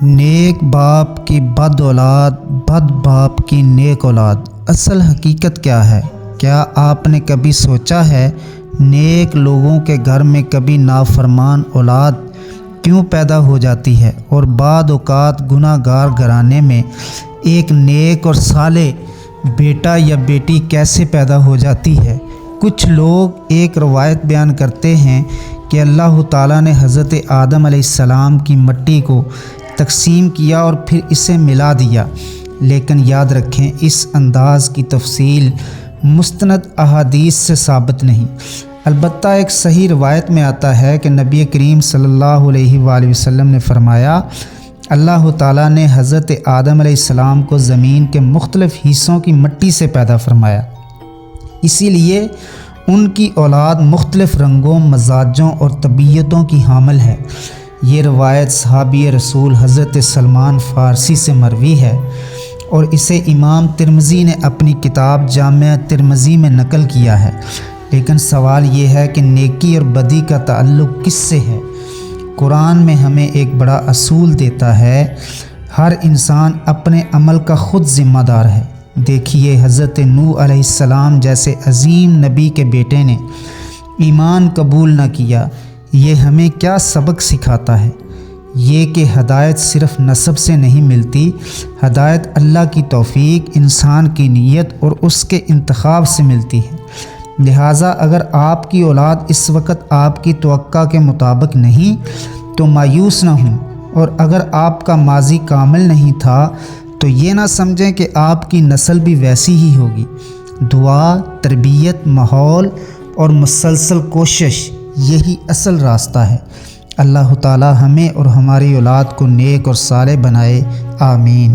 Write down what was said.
نیک باپ کی بد اولاد، بد باپ کی نیک اولاد۔ اصل حقیقت کیا ہے؟ کیا آپ نے کبھی سوچا ہے نیک لوگوں کے گھر میں کبھی نافرمان اولاد کیوں پیدا ہو جاتی ہے، اور بعض اوقات گناہ گار گھرانے میں ایک نیک اور صالح بیٹا یا بیٹی کیسے پیدا ہو جاتی ہے؟ کچھ لوگ ایک روایت بیان کرتے ہیں کہ اللہ تعالیٰ نے حضرت آدم علیہ السلام کی مٹی کو تقسیم کیا اور پھر اسے ملا دیا، لیکن یاد رکھیں اس انداز کی تفصیل مستند احادیث سے ثابت نہیں۔ البتہ ایک صحیح روایت میں آتا ہے کہ نبی کریم صلی اللہ علیہ وآلہ وسلم نے فرمایا، اللہ تعالیٰ نے حضرت آدم علیہ السلام کو زمین کے مختلف حصوں کی مٹی سے پیدا فرمایا، اسی لیے ان کی اولاد مختلف رنگوں، مزاجوں اور طبیعتوں کی حامل ہے۔ یہ روایت صحابی رسول حضرت سلمان فارسی سے مروی ہے اور اسے امام ترمذی نے اپنی کتاب جامع ترمذی میں نقل کیا ہے۔ لیکن سوال یہ ہے کہ نیکی اور بدی کا تعلق کس سے ہے؟ قرآن میں ہمیں ایک بڑا اصول دیتا ہے، ہر انسان اپنے عمل کا خود ذمہ دار ہے۔ دیکھیے حضرت نوح علیہ السلام جیسے عظیم نبی کے بیٹے نے ایمان قبول نہ کیا، یہ ہمیں کیا سبق سکھاتا ہے؟ یہ کہ ہدایت صرف نسب سے نہیں ملتی، ہدایت اللہ کی توفیق، انسان کی نیت اور اس کے انتخاب سے ملتی ہے۔ لہٰذا اگر آپ کی اولاد اس وقت آپ کی توقع کے مطابق نہیں تو مایوس نہ ہوں، اور اگر آپ کا ماضی کامل نہیں تھا تو یہ نہ سمجھیں کہ آپ کی نسل بھی ویسی ہی ہوگی۔ دعا، تربیت، ماحول اور مسلسل کوشش، یہی اصل راستہ ہے۔ اللہ تعالی ہمیں اور ہماری اولاد کو نیک اور صالح بنائے، آمین۔